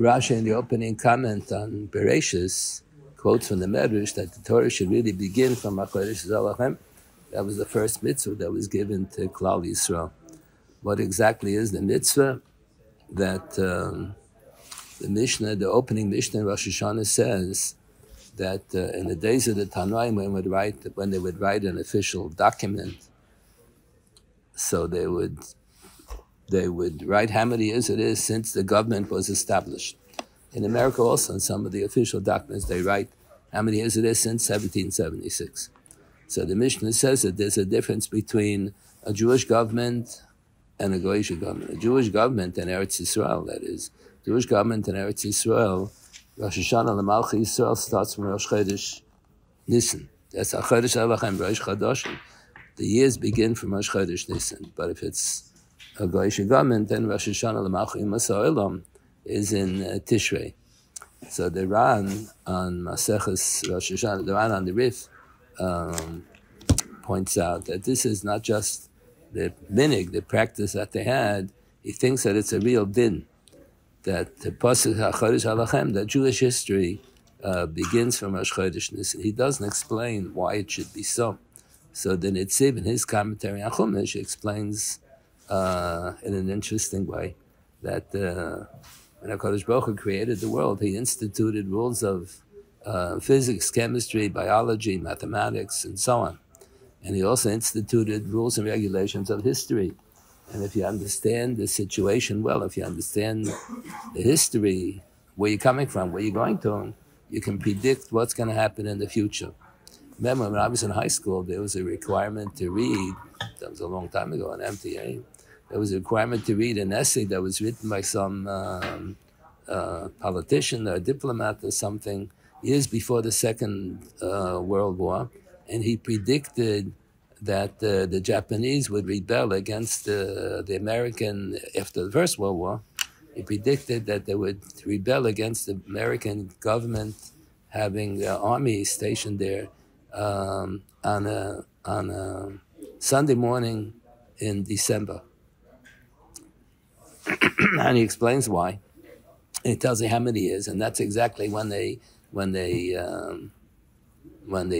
Rashi in the opening comment on Bereshis quotes from the Medrash that the Torah should really begin from HaKodesh Zalachem. That was the first mitzvah that was given to Klal Yisrael. What exactly is the mitzvah? That the Mishnah, the opening Mishnah in Rosh Hashanah says that in the days of the Tanoim, when they would write an official document, so they would write how many years it is since the government was established. In America also, in some of the official documents, they write how many years it is since 1776. So the Mishnah says that there's a difference between a Jewish government and a Goyish government. A Jewish government in Eretz Yisrael, that is, Jewish government in Eretz Yisrael, Rosh Hashanah L'Malchi Yisrael starts from Rosh Chodesh Nisan. That's HaChodesh Elachem, Rosh Chodoshim. The years begin from Rosh Chodesh Nisan. But if it's a Goyish government, then Rosh Hashanah L'Malchi Yisrael is in Tishrei. So the Ran on Maseches Rosh Hashanah, the Ran on the Rif, points out that this is not just the minig, the practice that they had. He thinks that it's a real din, that the Pasuk HaChodesh Halachem, that Jewish history begins from Rosh Chodesh Nisan. He doesn't explain why it should be so. So the Nitziv, in his commentary on Chumash, explains in an interesting way that when HaKadosh Baruch Hu created the world, he instituted rules of physics, chemistry, biology, mathematics, and so on. And he also instituted rules and regulations of history. And if you understand the situation well, if you understand the history, where you're coming from, where you're going to, you can predict what's going to happen in the future. Remember, when I was in high school, there was a requirement to read, that was a long time ago, an MTA, there was a requirement to read an essay that was written by some politician or diplomat or something years before the Second World War, and he predicted that the Japanese would rebel against the American, after the First World War. He predicted that they would rebel against the American government having their army stationed there on a Sunday morning in December. And he explains why. And he tells you how many years, and that's exactly when they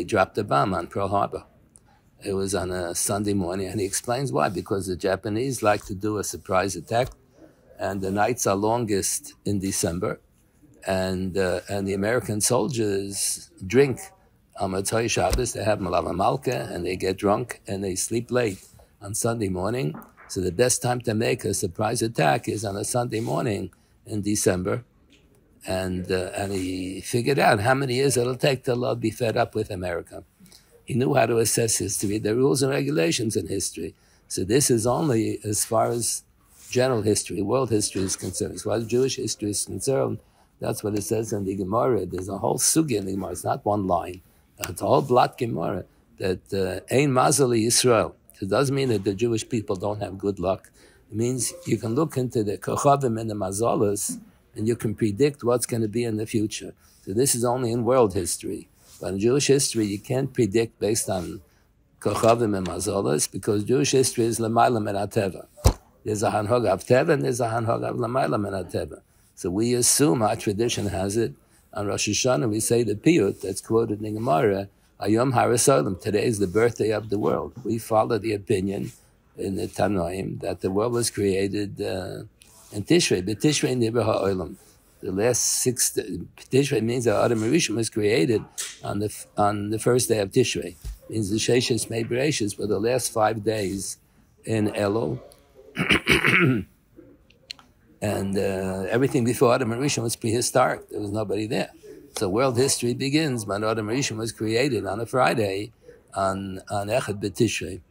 dropped the bomb on Pearl Harbor. It was on a Sunday morning, and he explains why. Because the Japanese like to do a surprise attack, and the nights are longest in December, and the American soldiers drink on Motzei Shabbos. They have Malava Malka, and they get drunk, and they sleep late on Sunday morning. So the best time to make a surprise attack is on a Sunday morning in December. And he figured out how many years it'll take till they'll be fed up with America. He knew how to assess history, the rules and regulations in history. So this is only as far as general history, world history is concerned. As far as Jewish history is concerned, that's what it says in the Gemara. There's a whole sugya in the Gemara. It's not one line. It's a whole blot Gemara that Ein Mazali Yisrael. It doesn't mean that the Jewish people don't have good luck. It means you can look into the Kochavim and the Mazalas, and you can predict what's going to be in the future. So this is only in world history. But in Jewish history, you can't predict based on Kochavim and Mazalas, because Jewish history is L'mayla min HaTeva. There's a Hanhog of Teva, and there's a Hanhog of L'mayla min HaTeva. So we assume, our tradition has it, on Rosh Hashanah we say the piyut that's quoted in Gemara, Ayom Harasolim, today is the birthday of the world. We follow the opinion in the Tanoim that the world was created in Tishrei, but Tishrei Nibra HaOlam. The last 6 Tishrei means that Adam Rishon was created on the first day of Tishrei. It means the Sheshes Mei Bereshis were the last 5 days in Elul. And everything before Adam Rishon was prehistoric. There was nobody there. So world history begins when Adam Rishon was created on a Friday on Echad B'Tishrei.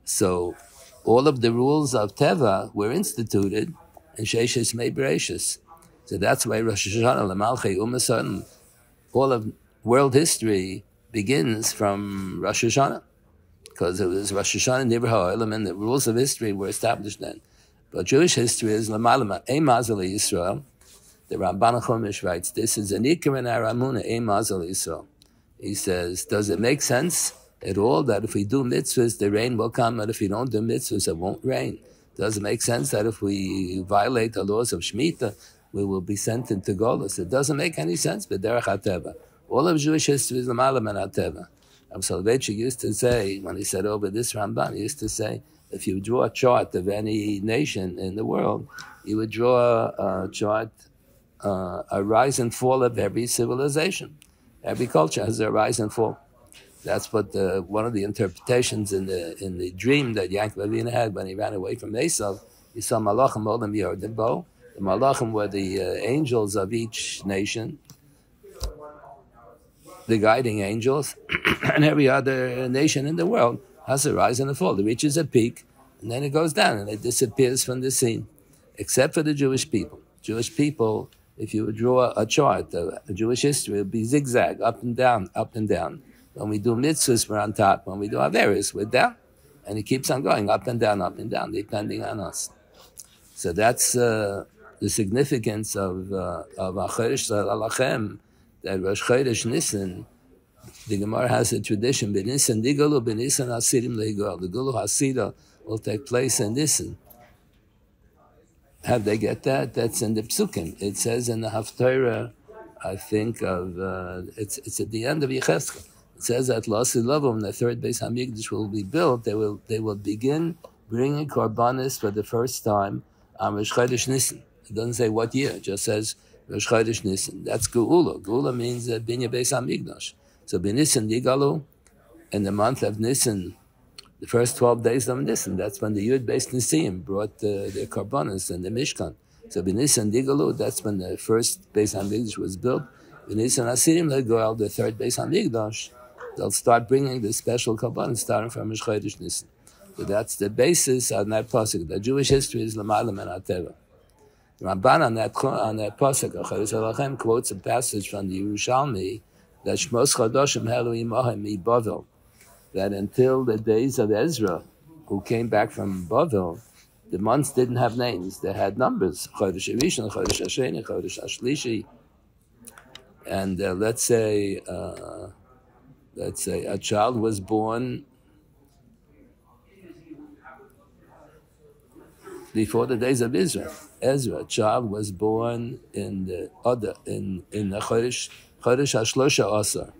So all of the rules of Teva were instituted in Sheshes Mei Bereshis. So that's why Rosh Hashanah L'Malchei U'Masan, all of world history begins from Rosh Hashanah, because it was Rosh Hashanah Nibra HaOlam, and the rules of history were established then. But Jewish history is L'Malama Ein Mazali Yisrael. The Ramban Chumash writes, this is an Ikar in our Amunah, Ein Mazali Yisrael. He says, does it make sense at all that if we do mitzvahs, the rain will come, and if we don't do mitzvahs, it won't rain? Does it make sense that if we violate the laws of Shemitah, we will be sent into Golus. It doesn't make any sense, but derech hateva. All of Jewish history is l'malam and hateva. Soloveitchik used to say, when he said over this Ramban, he used to say, if you draw a chart of any nation in the world, you would draw a chart, a rise and fall of every civilization. Every culture has a rise and fall. That's what one of the interpretations in the dream that Yaakov Avinu had when he ran away from Esav. He saw Malachim Olam Yordim Bo. The Malachim were the angels of each nation, the guiding angels, and every other nation in the world has a rise and a fall. It reaches a peak, and then it goes down, and it disappears from the scene, except for the Jewish people. Jewish people, if you would draw a chart, a Jewish history, it would be zigzag, up and down, up and down. When we do mitzvahs, we're on top. When we do averis, we're down. And it keeps on going up and down, depending on us. So that's the significance of Chodesh Alachem, that Rosh Chodesh Nisan, the Gemara has a tradition, B'Nisan Digalu, B'Nisan Hasidim Le'Gol. The Gulu Hasida will take place in Nisan. How they get that? That's in the Psukim. It says in the Haftarah, I think it's at the end of Yechezkel. It says that Lasi Lovum, the third Beis Hamikdash will be built. They will begin bringing korbanos for the first time on Rosh Chodesh Nisan. It doesn't say what year. It just says Rosh Chodesh Nisan. That's Geula. Geula means Binya Beis Hamikdash. So B'Nisan Yigalu, in the month of Nisan, the first 12 days of Nisan, that's when the Yud Beis Nisim brought the korbanos and the Mishkan. So B'Nisan Yigalu, that's when the first Beis Hamikdash was built. B'Nisan Hasidim Le'Goel, the third Beis Hamikdash, they'll start bringing the special korbanos starting from Rosh Chodesh Nisan. So that's the basis on that pasuk. The Jewish history is l'malam and hateva. Ramban on that pasuk, Chodesh Alachem, quotes a passage from the Yerushalmi that Shmos Chadoshim Helu Imahem Bavel, that until the days of Ezra, who came back from Bavel, the months didn't have names; they had numbers. Chodesh Rishon, Chodesh Hasheni, Chodesh Hashlishi, and let's say a child was born before the days of Ezra. A child was born in the Chodesh HaShlosha Asar.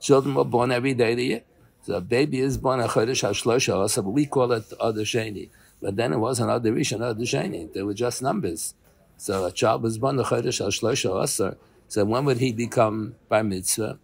Children were born every day of the year. So a baby is born on Chodesh HaShlosha Asar, but we call it Adar Sheni. But then it wasn't Adar Rishon, Adar Sheni. They were just numbers. So a child was born on Chodesh HaShlosha Asar. So when would he become Bar Mitzvah?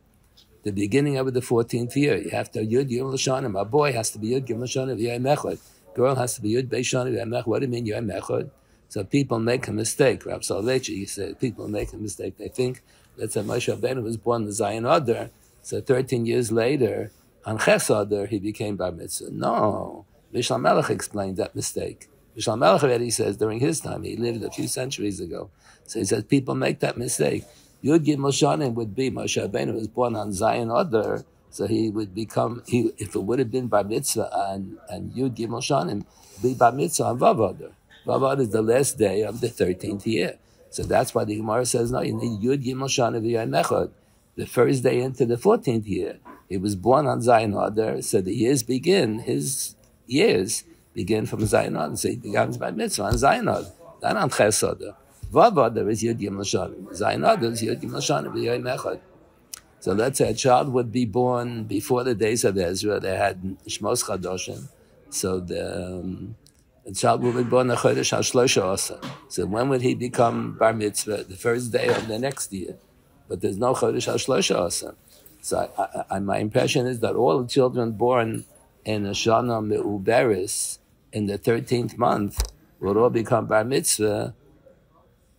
The beginning of the 14th year. You have to Yud Yom Lashanim. A boy has to be Yud Yom Lashanim Yom Echad. Girl has to be Yud Beishanim Yom Echad. What do you mean Yom Echad? So people make a mistake. Rav Soloveitchik said people make a mistake. They think that Moshe Rabbeinu was born in Zion Adar. So 13 years later, on Ches Adar, he became Bar Mitzvah. No. Mishal Melech explained that mistake. Mishal Melech already says during his time, he lived a few centuries ago. So he says people make that mistake. Yud Gimel Shanim would be, Moshe Rabbeinu was born on Zion Adar, so he would become, if it would have been Bar Mitzvah and Yud Gimel Shanim, be Bar Mitzvah on Vav Adar. Vav Adar is the last day of the 13th year. So that's why the Gemara says, no, you need Yud Gimel Shanim V'Yom Echad. The first day into the 14th year. He was born on Zion Adar, so the years begin, his years begin from Zion Adar. So he begins Bar Mitzvah on Zion Adar, not on Ches Adar. Vav Adar is Yud Gimel Shanim. Zion Adar is Yud Gimel Shanim V'Yom Echad. So let's say a child would be born before the days of Ezra. They had Shmos Chadoshim. So the child would be born on Chodesh HaShlosha Asar. So when would he become Bar Mitzvah? The first day of the next year. But there's no Chodesh HaShlosha Asar. So my impression is that all the children born in a Shana Me'uberis in the 13th month will all become Bar Mitzvah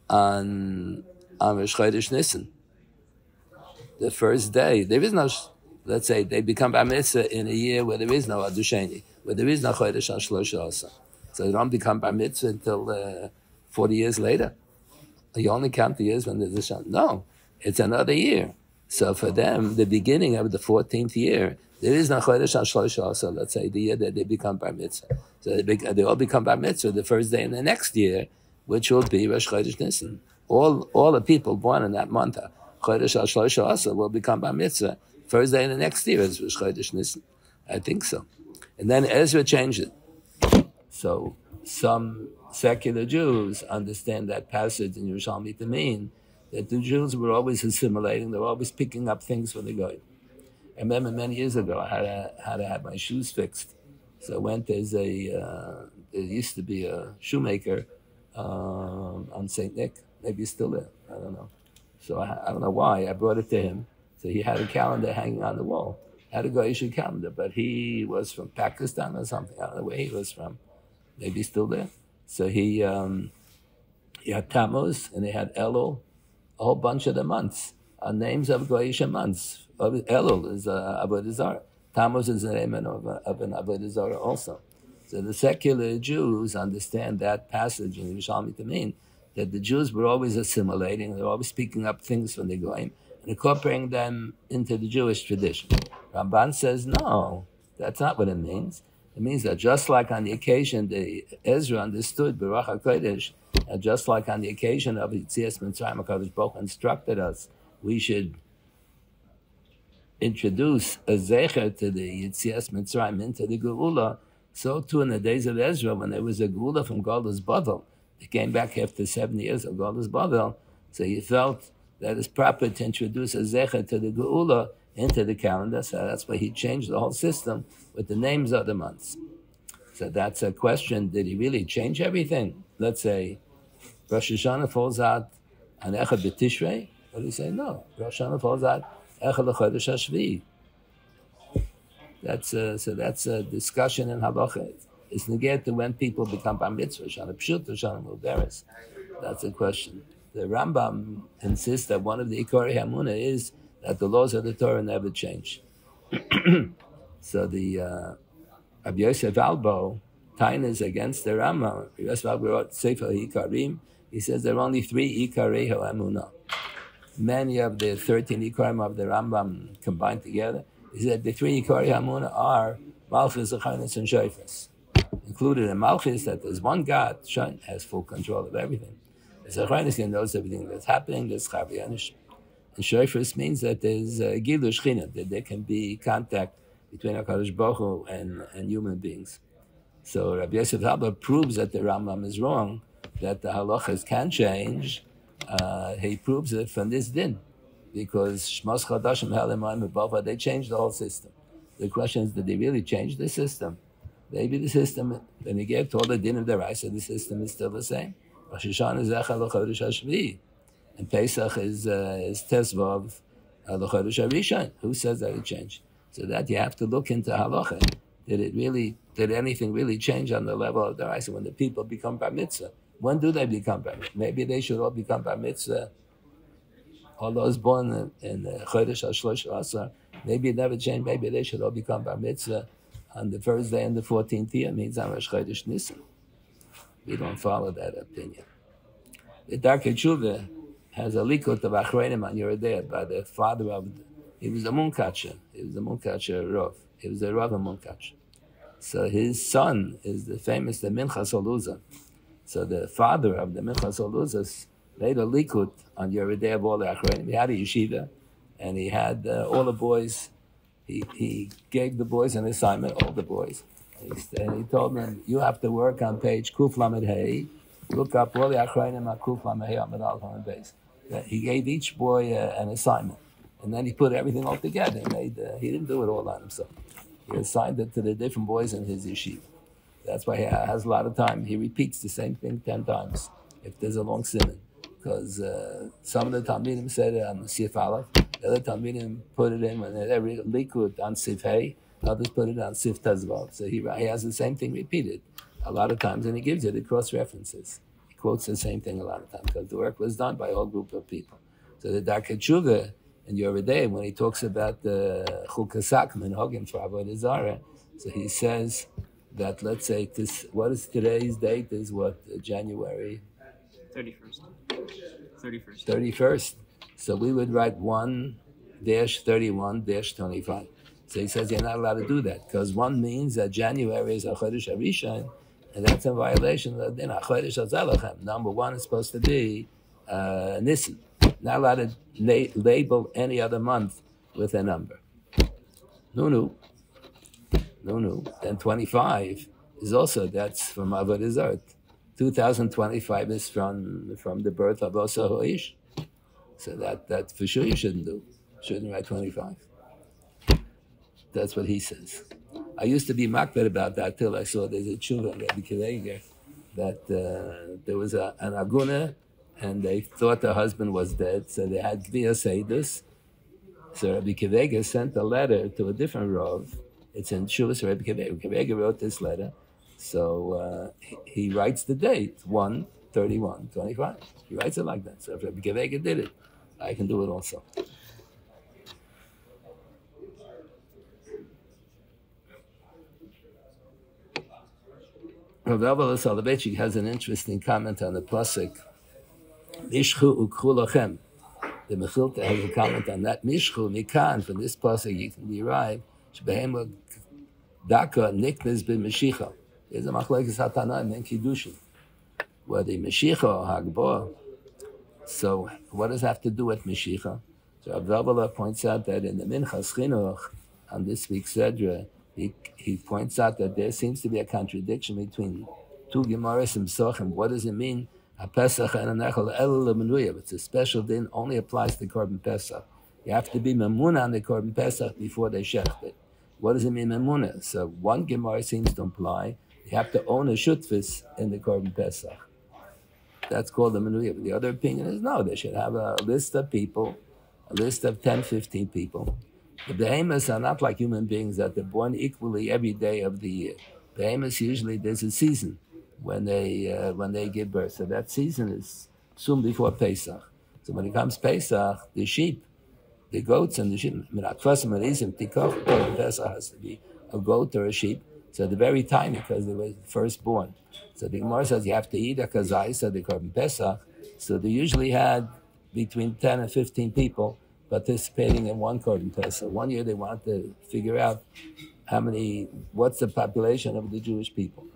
on Rosh Chodesh Nisan. The first day, there is no, let's say they become Bar Mitzvah in a year where there is no Adar Sheni, where there is no Chodesh HaShlosha Asar. So they don't become Bar Mitzvah until 40 years later. You only count the years when there's a Shana. No, it's another year. So for them, the beginning of the 14th year, there is no Chodesh HaShlosha Asar, let's say, the year that they become Bar Mitzvah. So they all become Bar Mitzvah the first day in the next year, which will be Rosh Chodesh Nisan. All the people born in that month, Chodesh HaShlosha Asar, will become Bar Mitzvah. First day in the next year is Rosh Chodesh Nisan. I think so. And then Ezra changed it. So some secular Jews understand that passage in Yerushalmi to mean that the Jews were always assimilating, they were always picking up things from the Goy. I remember many years ago I had to have my shoes fixed. So I went, there used to be a shoemaker on St. Nick, maybe he's still there, I don't know. So I don't know why, I brought it to him. So he had a calendar hanging on the wall. Had a Goyish calendar, but he was from Pakistan or something. I don't know where he was from. Maybe he's still there. So he had Tammuz and he had Elul, a whole bunch of the months, names of Goyish months. Elul is Avodah Zarah. Tammuz is the name of an Avodah Zarah also. So the secular Jews understand that passage in Yerushalmi to mean that the Jews were always assimilating, they were always picking up things from the Goyim and incorporating them into the Jewish tradition. Ramban says, no, that's not what it means. It means that just like on the occasion the Ezra understood Baruch HaKodesh, and just like on the occasion of Yitzias Mitzrayim, HaKadosh Baruch Hu instructed us, we should introduce a zecher to the Yitzias Mitzrayim into the Geula. So too in the days of Ezra, when there was a Geula from Golus Bavel, they came back after 7 years of Golus Bavel, so he felt that it's proper to introduce a zecher to the Geula into the calendar, so that's why he changed the whole system with the names of the months. So that's a question, did he really change everything? Let's say Rosh Hashanah falls out on Echad B'Tishrei, what do you say? No, Rosh Hashanah falls out Echad L'Chodesh HaShvi'i. That's a discussion in Halacha. It's negate to when people become Bar Mitzvah, Shana Pshut or Shana Muberes. That's a question. The Rambam insists that one of the Ikari Hamuna is that the laws of the Torah never change. So the Rabbi Yosef Albo, Tainas against the Rambam. Rabbi Yosef Albo wrote Sefer Ikarim. He says there are only 3 Ikari Hamuna. Many of the 13 Ikarim of the Rambam combined together. He said the 3 Ikari Hamuna are Malchus, Zechariah, and Shofes. Included in Malchus that there's one God, Shon, has full control of everything. Zechariah knows everything that's happening, there's Chavianish. And Shofes means that there's Gilu Shechina, that there can be contact between HaKadosh Baruch Hu and human beings. So Rabbi Yosef Alba proves that the Rambam is wrong, that the halachas can change. He proves it from this din, because Shmos Chadashim Halemayim Bava, they changed the whole system. The question is, did they really change the system? Maybe the system, when you get to all the din of the Raisa, the system is still the same. Rosh Hashanah is Echad L'Chodesh HaShvi'i, and Pesach is Tezvav L'Chodesh HaRishon. Who says that it changed? So that you have to look into halacha. Did anything really change on the level of the Raisa when the people become Bar Mitzvah? When do they become Bar Mitzvah? Maybe they should all become Bar Mitzvah. All those born in Chodesh HaShlosh Asar, maybe it never changed. Maybe they should all become Bar Mitzvah on the first day in the 14th year, means Rosh Chodesh Nisan. We don't follow that opinion. The Darkei Tshuva has a likut of Achreinim on Yeridea by the father of, he was a Munkacher. He was a Munkacher Rav. He was a Rav of Munkacher. So his son is the Minchas Oluza. So the father of the Minchas Oluzas made a likut on Yeridea of all the Achreinim. He had a yeshiva, and he had all the boys. He gave the boys an assignment, all the boys. And he told them, you have to work on page Kuf Lamed Hey, look up all the Achrayim on Kuf Lamed Hey, Amid Al Haman Beis. He gave each boy an assignment. And then he put everything all together. He didn't do it all on himself. He assigned it to the different boys in his yeshiva. That's why he has a lot of time. He repeats the same thing 10 times if there's a long simon. Because some of the Talmidim said it on Sif Aleph. The other Talmidim put it in when every likud on Sif Hey. Others put it on Sif Tezvav. So he has the same thing repeated a lot of times, and he gives it cross references. He quotes the same thing a lot of times because the work was done by a whole group of people. So the Darkei Tshuva in Yeridea, when he talks about the Chukas Minhagim for Avodah Zarah, so he says that, let's say, what is today's date? Is what, January 31st. 31st. So we would write 1-31-25. So he says you're not allowed to do that because 1 means that January is a Chodesh HaRishon, and that's in violation of the Chodesh HaZelachem. Number 1 is supposed to be Nisan. Not allowed to label any other month with a number. No. Then 25 is also, that's from Avodah Zarah. 2025 is from the birth of Osa Hoish. So that for sure you shouldn't do. Shouldn't write 25. That's what he says. I used to be makbet about that till I saw there's a tshuva in Rabbi Kiveger that there was an aguna and they thought the husband was dead, so they had Gvia Seidus. So Rabbi Kiveger sent a letter to a different Rav. It's in Shuvas Rabbi Kiveger. Kiveger wrote this letter. So he writes the date, 1/31/25. He writes it like that. So if Rabbi Kiveger did it, I can do it also. Rav Eliezer Soloveitchik has an interesting comment on the pasuk. Mishchu ukchu lachem. The Mechilta has a comment on that. Mishchu mikan, from this pasuk you can derive shebehema daka niknes b'Mashiach. There's a machlekes hatanaim and kiddushin. Whether Mashiach or Hagbah. So what does that have to do with Mashiach? So Rav Eliezer points out that in the Minchas Chinuch on this week's Sedra, he points out that there seems to be a contradiction between two Gemaras and Pesachim. What does it mean? A Pesach and a Nechel El Lemenuyev. It's a special din, only applies to Korban Pesach. You have to be Memuna on the Korban Pesach before they shecht it. What does it mean, Memuna? So one Gemara seems to imply you have to own a shutfis in the Korban Pesach. That's called the Menuyev. The other opinion is no, they should have a list of people, a list of 10, 15 people. The behemoths are not like human beings that they're born equally every day of the year. Behemoths usually there's a season when they give birth. So that season is soon before Pesach. So when it comes Pesach, the sheep, the goats and the sheep, Pesach has to be a goat or a sheep. So they're very tiny because they were firstborn. So the Gemara says you have to eat a kazai, so they Korban Pesach. So they usually had between 10 and 15 people participating in one Korban Pesach. One year they wanted to figure out what's the population of the Jewish people.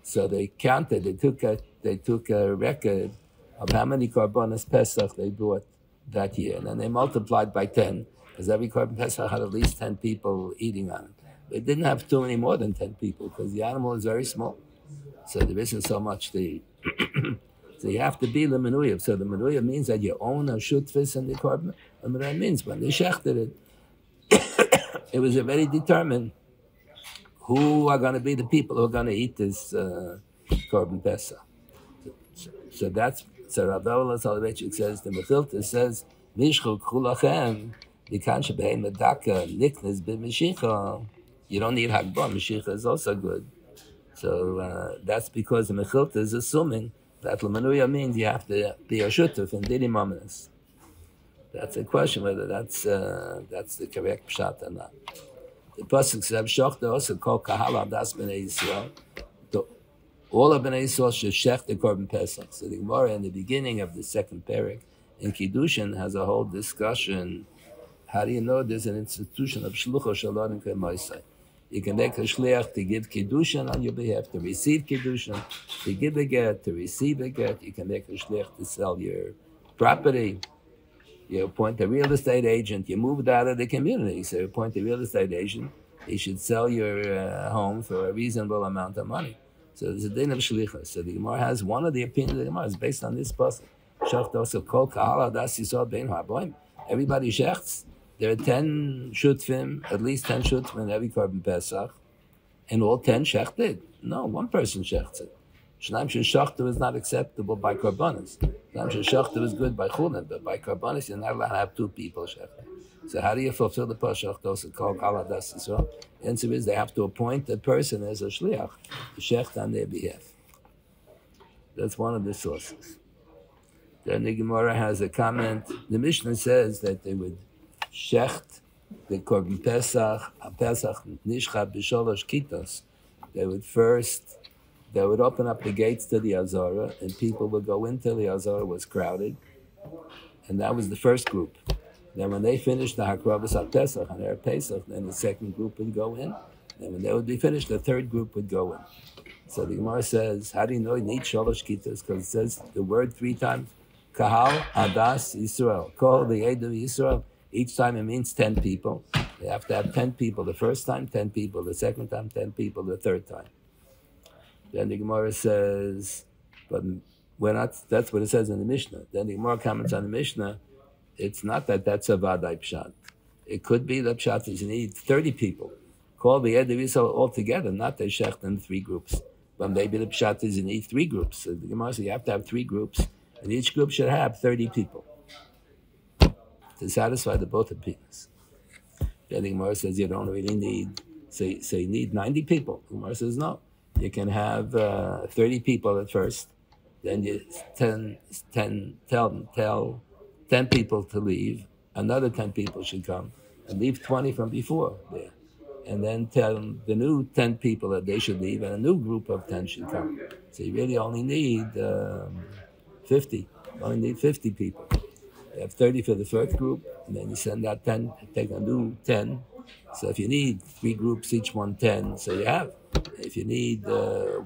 So they counted, they took a record of how many Korbanos Pesach they brought that year. And then they multiplied by 10, because every Korban Pesach had at least 10 people eating on it. They didn't have too many more than 10 people, because the animal is very small. So there isn't so much to eat. So you have to be the menuyev. So the menuyev means that you own a shutfis in the korban. And what that means, when they shechted it, it was already determined who are going to be the people who are going to eat this korban pesach. So Rav Eliezer Soloveitchik says, the Mechilta says, Mishchu k'chulachem, Nikan shebehem medaka, niknes b'Mashiach. You don't need Hagbah. Mashiach is also good. So that's because the Mechilta is assuming that L'manuya means you have to be a shutuf in Didi Mominus. That's a question whether that's the correct pshat or not. The pasuk says, Schachter also called Kahal Das B'nai Yisrael. All of B'nai Yisrael should shech the Korban Pesach. So the Gemara in the beginning of the second parak in Kiddushin has a whole discussion. How do you know there's an institution of Shlucho Shalom K'Moisai? You can make a shliach to give kiddushin on your behalf, to receive kiddushin, to give a get, to receive a get. You can make a shliach to sell your property. You appoint a real estate agent. You moved out of the community, so you appoint a real estate agent. He should sell your home for a reasonable amount of money. So there's a din of shlichus. So the Gemara has one of the opinions of the Gemara is based on this pasuk. Schachter also kol kahal das yisod bein ha'boim. Everybody shechts. There are 10 shutfim, at least 10 shutfim in every Korban Pesach, and all 10 shechted. No, one person shechts it. Shnaim Schachter is not acceptable by Korbanos. Shnaim Schachter is good by Chunan, but by Korbanos you're not allowed to have two people shechted. So how do you fulfill the pasuk? Those are called Kaladas Yisrael. The answer is they have to appoint a person as a shliach to shecht on their behalf. That's one of the sources. Then the Gemara has a comment. The Mishnah says that they would shecht the Korban Pesach, a Pesach nishcha b'sholosh kitos. They would open up the gates to the Azara, and people would go into the Azara was crowded, and that was the first group. Then when they finished the Hakravas HaPesach on their Pesach, then the second group would go in, and when they would be finished, the third group would go in. So the Gemara says, how do you know you need sholosh kitos? Because it says the word 3 times, Kahal Hadas Yisrael. Call the Eid of Yisrael. Each time it means 10 people. They have to have 10 people the first time, 10 people the second time, 10 people the third time. Then the Gemara says, But we're not. That's what it says in the Mishnah. Then the Gemara comments on the Mishnah. It's not that that's a vadai pshat. It could be that pshat is you need 30 people. Call the Edivisa all together, not the Schachter in 3 groups. But maybe the pshat is you need 3 groups. So the Gemara says you have to have 3 groups, and each group should have 30 people to satisfy the both opinions. Then the Gemara says you don't really need, so you need 90 people. The Gemara says no. You can have 30 people at first, then you tell 10 people to leave, another 10 people should come, and leave 20 from before there. And then tell the new 10 people that they should leave, and a new group of 10 should come. So you really only need 50. You only need 50 people. You have 30 for the first group, and then you send out 10, take a new 10. So if you need 3 groups, each one 10, so you have. If you need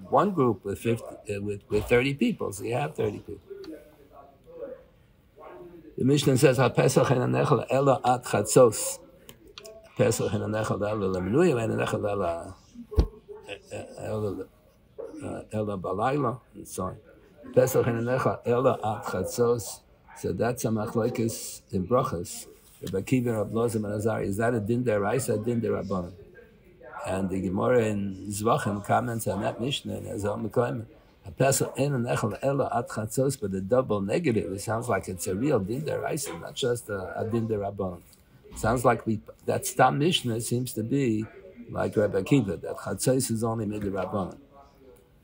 one group with 50, with 30 people, so you have 30 people. The Mishnah says, "HaPesach en hanechel ela at chatzos." Pesach en hanechel ela lemenuya en hanechel ela balayla, and so on. Pesach en hanechel ela at chatzos. So that's a machlokes in brachas. Rabbi Akiva, Rabbi Elazar, and Azari. Is that a din deraisa, a din derabanan? And the Gemara in Zvachim comments on that Mishnah as a Mekoyim. Pesach en hanechel ela at chatzos, but the double negative. It sounds like it's a real din deraisa, not just a din derabanan. Sounds like that Stam Mishnah seems to be like Rabbi Akiva, that chatzos is only midrabanan.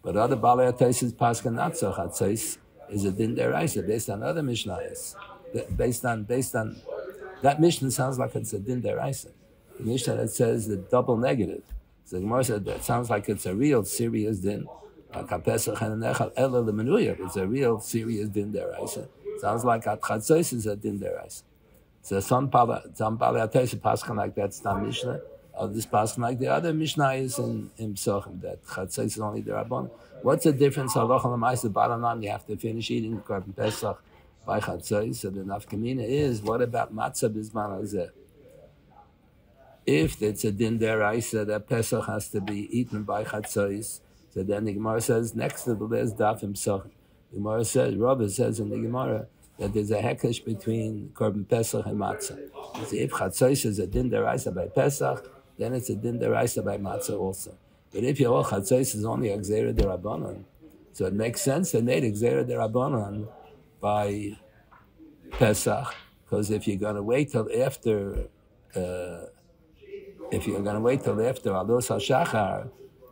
But other Balei HaTosfos paskin not so. Chatzos is a din deraisa based on other Mishnayos. Based on that Mishnah sounds like it's a din deraisa. The Mishnah that says the double negative. So the Gemara said that sounds like it's a real serious din. Like HaPesach and hanechel ela lemenuya. It's a real serious din deraisa. Sounds like at chatzos is a din deraisa. So some Balei HaTosfos paskin like that Stam Mishnah. This paskin like the other Mishnayos in Psochim that chatzos is only derabanan. What's the difference? Halacha l'maisa, the bottom line, you have to finish eating Korban Pesach by chatzos. So the nafkamina is, what about matzah bizman hazeh? If it's a din deraisa that Pesach has to be eaten by chatzos, so then the Gemara says next to the last daf in Psochim, the Gemara says, Rabbi says in the Gemara that there's a hekesh between Korban Pesach and matzah. So if chatzos is a din deraisa by Pesach, then it's a din deraisa by matzah also. But if your chatzos is only a gzeira derabanan, so it makes sense they made a gzeira derabanan by Pesach, because if you're going to wait till after, Alos HaShachar,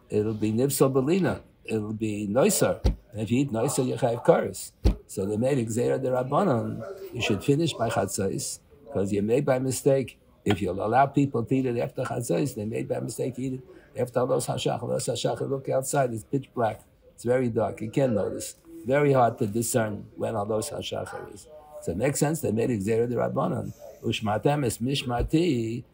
it'll be nivsal belina, it'll be noiser, and if you eat noiser, you have kares. So they made a gzeira derabanan. You should finish by chatzos, because you made by mistake. If you'll allow people to eat it after chatzos, they made by mistake to eat it after Alos HaShachar. Alos HaShachar, look outside, it's pitch black. It's very dark. You can't notice. Very hard to discern when Alos HaShachar is. So it makes sense. They made a gzeira derabanan. Ushmatem es mishmati.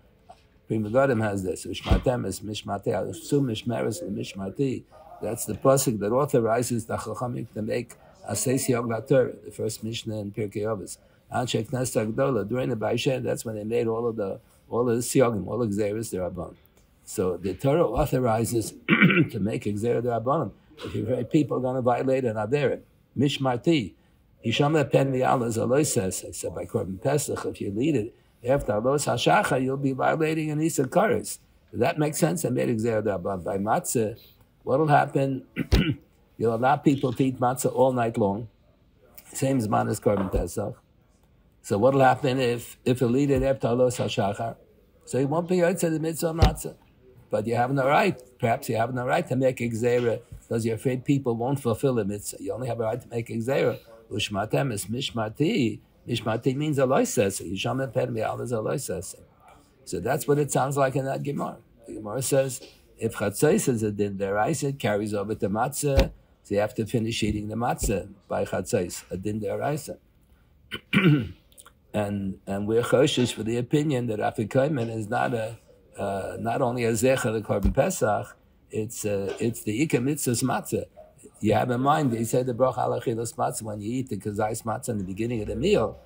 Prima Godim has this. Ushmatem es mishmati. Asu mishmeres mishmati. That's the pasuk that authorizes the Chachamim to make asay siyog laTorah, the first Mishnah in Pirkei Avos. Anshei Knesset Agdola, during the Baishen, that's when they made all the siyogim, all the gzeiras derabanan. So the Torah authorizes to make a gzeira derabanan. If you're afraid people are going to violate an aderet, mishmarti, hisham lepen mi'alas aloises. I said by Korban Pesach, if you lead it after Alos HaShachar, you'll be violating an Isa Kares. That makes sense. I made a gzeira derabanan. By matzah, what will happen? You'll allow people to eat matzah all night long, same as man as Korban Pesach. So what will happen if you lead it after Alos HaShachar? So you won't be out to the mitzvah matzah. But you have no right, perhaps you have no right to make a gzeira because you're afraid people won't fulfill the mitzvah. You only have a right to make a gzeira. Ushmatem is mishmati. Mishmati means aloises. Yisham pen mi'al is aloises. So that's what it sounds like in that Gemara. The Gemara says, if chatzos is a din deraisa, it carries over to matzah, so you have to finish eating the matzah by chatzos, a din deraisa. And we're choshesh for the opinion that afikoymen is not only a zecher the Korban Pesach, it's the ikar mitzvahs matzah. You have in mind, they say the bracha al achilas matzah when you eat the kazayis matzah in the beginning of the meal,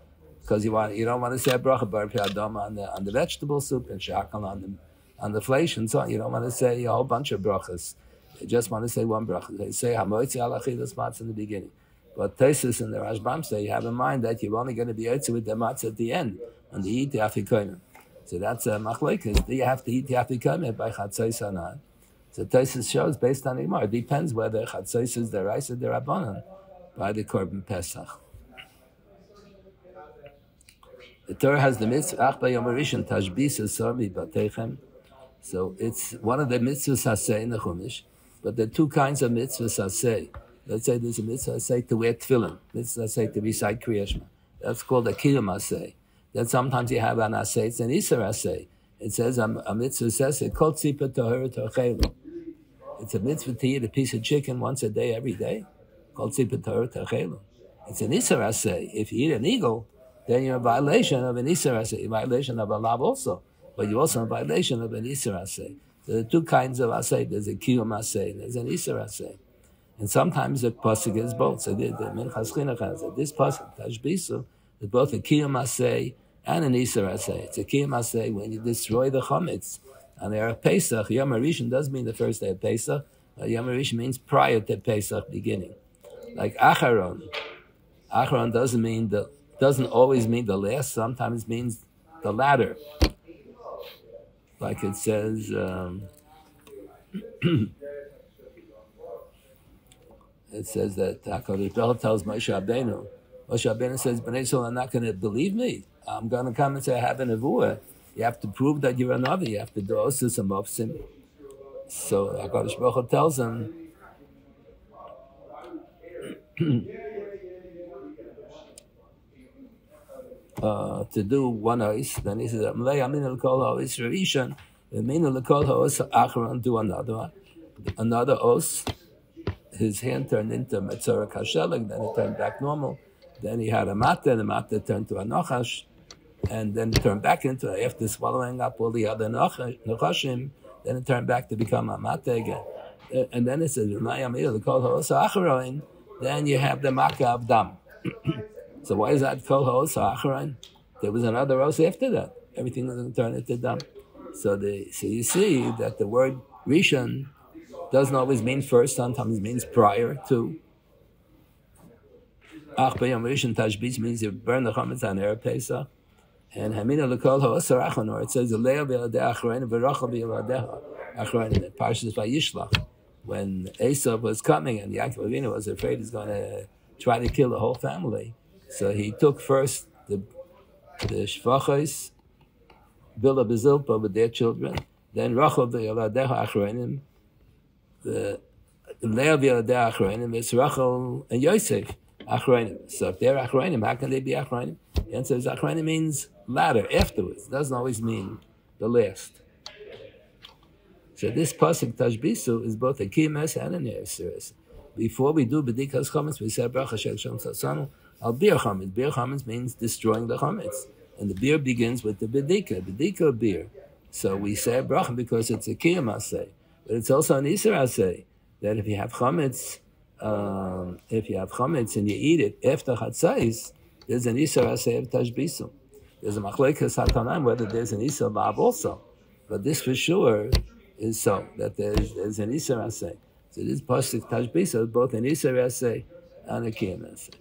because you don't want to say a bracha bar piadam on the vegetable soup and shakal on the flesh and so on. You don't want to say a whole bunch of brachas. You just want to say one bracha. They say hamoitzi al achilas matzah in the beginning. But Tesis and the Rashbam say you have in mind that you're only going to be yotze with the matzah at the end, and you eat the afikoyim. So that's a machlekes. Do you have to eat the afikoyim by chatzos or not? So Tesis shows based on Imar. It depends whether chatzos is the rice or the rabbanon by the korban pesach. The Torah has the mitzvah ach b'yom harishon tashbis esor mibatechem. So it's one of the mitzvahs haseh in the Chumash, but there are two kinds of mitzvahs haseh. Let's say there's a mitzvah haseh to wear tefillin, mitzvah haseh to recite Kriya Shema. That's called a kiyum haseh. Then sometimes you have an haseh, it's an isar haseh. It says a mitzvah says it kol tzipa tohara tochelu. It's a mitzvah to eat a piece of chicken once a day, every day. Kol tzipa tohara tochelu. It's an isar haseh. If you eat an eagle, then you're in violation of an isar haseh, in violation of a lav also. But you're also in violation of an isar haseh. So there are two kinds of haseh. There's a kiyum haseh, there's an isar haseh. And sometimes the pasuk is both. So the Minchas Chinuch has it. This pasuk, Tashbisu, is both a kiyum haseh and an isar haseh. It's a kiyum haseh when you destroy the chametz. And there are Pesach. Yom HaRishon does mean the first day of Pesach. Yom HaRishon means prior to Pesach beginning. Like Acharon. Acharon doesn't always mean the last. Sometimes means the latter. Like it says, it says that HaKadosh Baruch Hu tells Moshe Rabbeinu says, Bnei Yisrael are not going to believe me. I'm going to come and say I have a nevuah. You have to prove that you're a navi. You have to do osus and mofsim. So HaKadosh Baruch Hu tells him, to do one ois. Then he says, Amlei amin l'kol ha'os rishon, amin l'kol ha'os acharon, do another os. His hand turned into metzora kashelik, then it turned back normal. Then he had a mata, and the mata turned to a nochash, and then it turned back into, after swallowing up all the other nochashim, then it turned back to become a mata again. And then it says, Amlei amin l'kol ha'os acharon, then you have the makkah of dam. So why is that kol ha'os ha'acharon? There was another os after that. Everything was going to turn into dam. So you see that the word rishon doesn't always mean first. Sometimes it means prior to. Ach b'yom rishon tashbis means you burn the chametz on Erev Pesach. And hamina l'kol ha'os ha'acharon, or it says le'ah v'yadeh acharon v'rachel v'yadeh acharon in the Parshas Vayishlach. When Esav was coming and Yaakov Avinu was afraid he's going to try to kill the whole family. So he took first the shvachos, Bilhah b'Zilpah with their children, then Rachel v'yaladeha achronim, the Leah v'yaladeha achronim, it's Rachel and Yosef achronim. So if they're achronim, how can they be achronim? The answer is achronim means latter, afterwards. It doesn't always mean the last. So this pasuk Tashbisu is both a kimes and an yisur. Before we do b'dikas chametz, we say bracha shel shem sasanu al bir chametz. Bir chametz means destroying the chametz, and the beer begins with the bedika beer. So we say bracha because it's a kiyum asay, but it's also an isur asay that if you have chametz, and you eat it after chatzais, there's an isur asay of Tashbisu. There's a machlekes hatanan whether there's an isur lav also, but this for sure is so that there's an isur asay. So this pasuk Tashbisa is both an isur asay and a kiyum asay.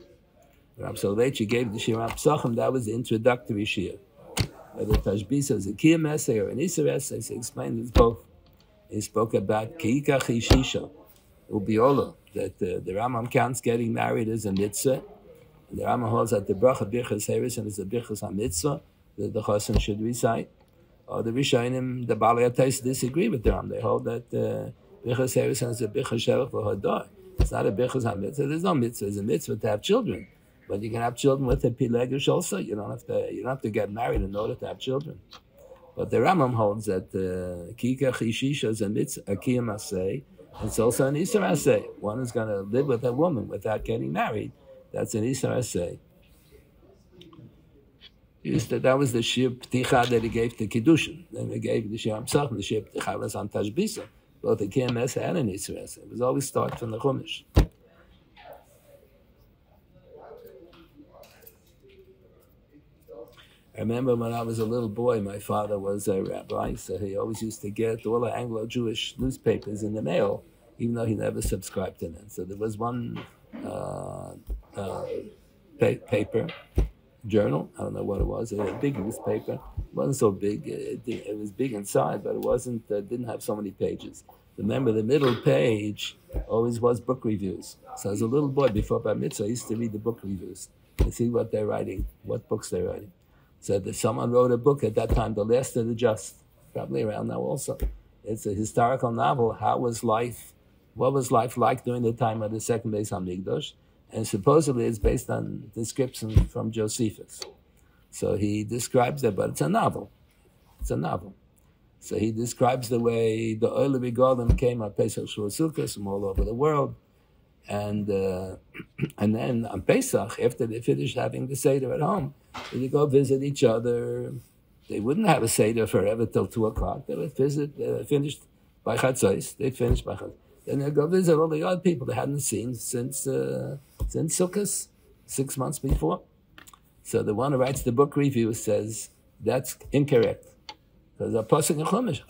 Rav Soloveitchik gave the Shir Psachim, that was the introductory shir. Whether Tashbisa is a kiyum asay or an isur asay, so he explained it's both. He spoke about keikach ishisha ubiola, that the Rambam counts getting married as a mitzvah, and the Rambam holds that the bracha birchas harrison is a birchas ha-mitzvah that the chassan should recite. Or the Rishonim, the Balei HaTos disagree with them. They hold that Birchas Harrison is a Birchas Shelach for Hadar. It's not a Birchas HaMitzvah. There's no mitzvah. It's a mitzvah to have children. But you can have children with a Pilegish also. You don't have to get married in order to have children. But the Rambam holds that Kika Chishisha is a mitzvah, a Kiyam Asay. It's also an Isar Asay. One is going to live with a woman without getting married. That's an Isar Asay. That was the Shir Pticha that he gave to Kiddushin. Then he gave the Shir Psachim. The Shir Pticha was on Tashbisa, both a Kiyam Eseh and an Isur Eseh. It was always start from the Chumash. I remember when I was a little boy, my father was a rabbi, so he always used to get all the Anglo-Jewish newspapers in the mail, even though he never subscribed to them. So there was one uh, paper, journal. I don't know what it was. A big newspaper. It wasn't so big. It was big inside, but it wasn't. Didn't have so many pages. Remember, the middle page always was book reviews. So as a little boy before Bar Mitzvah, I used to read the book reviews and see what they're writing, what books they're writing. So that someone wrote a book at that time, The Last of the Just, probably around now also. It's a historical novel. How was life? What was life like during the time of the second Beis Hamikdash? And supposedly it's based on description from Josephus. So he describes that, but it's a novel. It's a novel. So he describes the way the oil of Golem came on Pesach Shua Sukkos from all over the world. And then on Pesach, after they finished having the Seder at home, they would go visit each other. They wouldn't have a Seder forever till 2 o'clock. They would visit, finished by Chatzos. They'd finish by Chatzos. Then they'd go visit all the other people they hadn't seen since Sukkot, 6 months before. So the one who writes the book review says, that's incorrect. Because a pasuk in Chumash,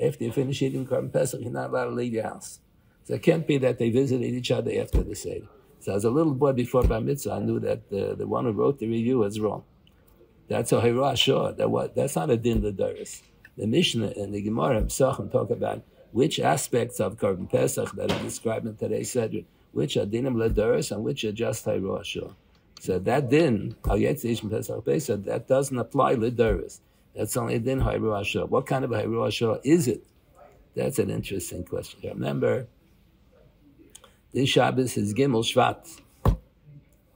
after you finish eating Korban Pesach, you're not allowed to leave your house. So it can't be that they visited each other after the Seder. So as a little boy before Bar Mitzvah, I knew that the one who wrote the review was wrong. That's a Hirah Shor. That's not a din l'doros. The Mishnah and the Gemara and Pesachim talk about which aspects of Korban Pesach that are described in today's Seder, which are dinim l'doros and which are just Hirah Shor. So that din, that doesn't apply l'doros. That's only a din Hirah Shor. What kind of a Hirah Shor is it? That's an interesting question. Remember, this Shabbos is Gimel Shvat.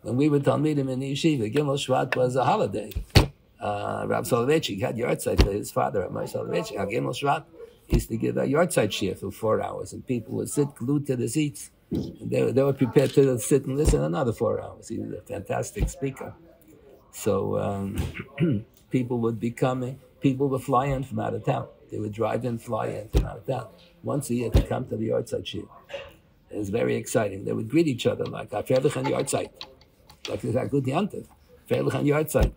When we were Talmidim in the yeshiva, Gimel Shvat was a holiday. Rav Soloveitchik had yahrzeit for his father, Rav Soloveitchik. Gimel Shvat used to give a yahrzeit shiur for 4 hours, and people would sit glued to the seats. And they were prepared to sit and listen another 4 hours. He was a fantastic speaker. So people would fly in from out of town. They would drive in, fly in from out of town once a year to come to the yahrzeit shiur. It was very exciting. They would greet each other like "Freilich an yahrzeit," like this "Good Yantiv," "Freilich an yahrzeit."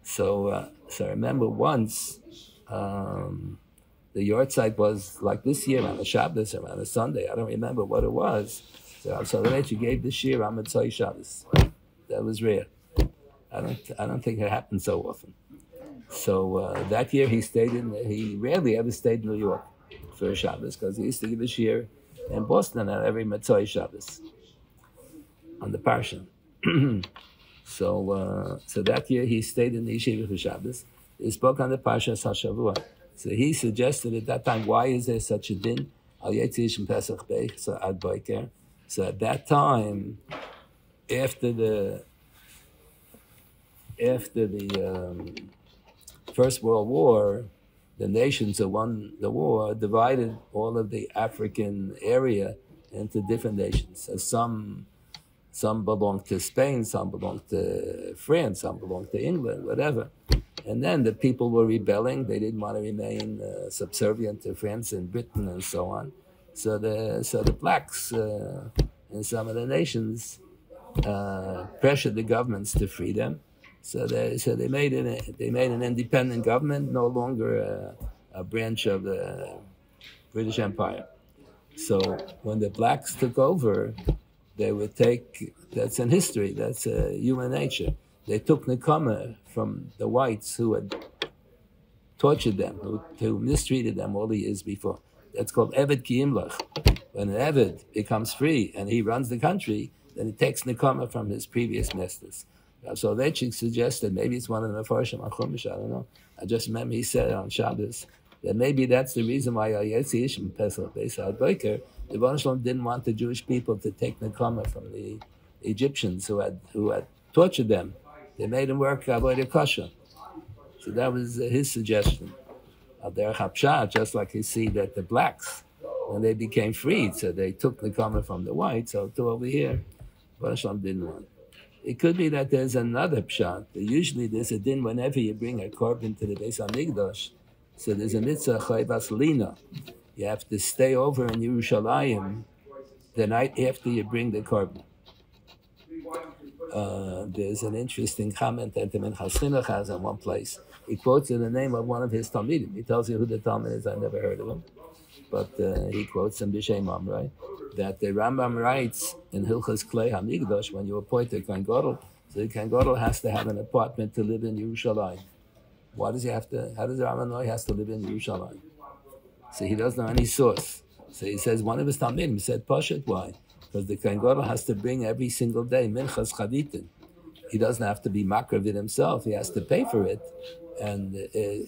So I remember once the yahrzeit was like this year on a Shabbos or on a Sunday. I don't remember what it was. So they gave the shiur on Motzei Shabbos. That was rare. I don't think it happened so often. So that year he rarely ever stayed in New York for a Shabbos because he used to give a shiur in Boston on every Motzei Shabbos on the Parshas. So that year he stayed in the yeshiva for Shabbos. He spoke on the Parshas HaShavua. So he suggested at that time, why is there such a din? Al Yetzish and Pesach Beich, so Ad Boiker. So at that time, after the First World War, the nations that won the war divided all of the African area into different nations. So some belonged to Spain, some belonged to France, some belonged to England, whatever. And then the people were rebelling. They didn't want to remain subservient to France and Britain and so on. So the blacks in some of the nations pressured the governments to free them. So they made an independent government, no longer a branch of the British Empire. So when the blacks took over, they would take, that's in history, that's human nature. They took nekama from the whites who had tortured them, who mistreated them all the years before. That's called Eved Ki Imlach. When an Eved becomes free and he runs the country, then he takes nekama from his previous masters. So Leitchik suggested, maybe it's one of the Mefarshim on Chumash, I don't know. I just remember he said on Shabbos that maybe that's the reason why Yetzi Ishim Pesach Beisad Boiker, the Rebbeinu Shalom didn't want the Jewish people to take nekama from the Egyptians who had tortured them. They made him work avodah kosher. So that was his suggestion. Derech Hapshat, just like you see that the blacks, when they became freed, so they took nekama from the whites, so to over here, Rebbeinu Shalom didn't want. It could be that there's another pshat. Usually there's a din whenever you bring a korban to the Beis Hamikdash. So there's a mitzvah chayvas lina. You have to stay over in Yerushalayim the night after you bring the korban. There's an interesting comment that the Minchas Chinuch has in one place. He quotes in the name of one of his Talmidim. He tells you who the Talmid is. I've never heard of him. But he quotes him B'Shem Amrei. that the Rambam writes in Hilchas Klei Hamikdash, when you appoint a Kohen Gadol, so the Kohen Gadol has to have an apartment to live in Yerushalayim. Why does he have to? How does the Rambam know he has to live in Yerushalayim? So he doesn't know any source. So he says one of his Talmidim said Parshas. Why? Because the Kohen Gadol has to bring every single day minchas chavitin. He doesn't have to be makriv it himself. He has to pay for it, and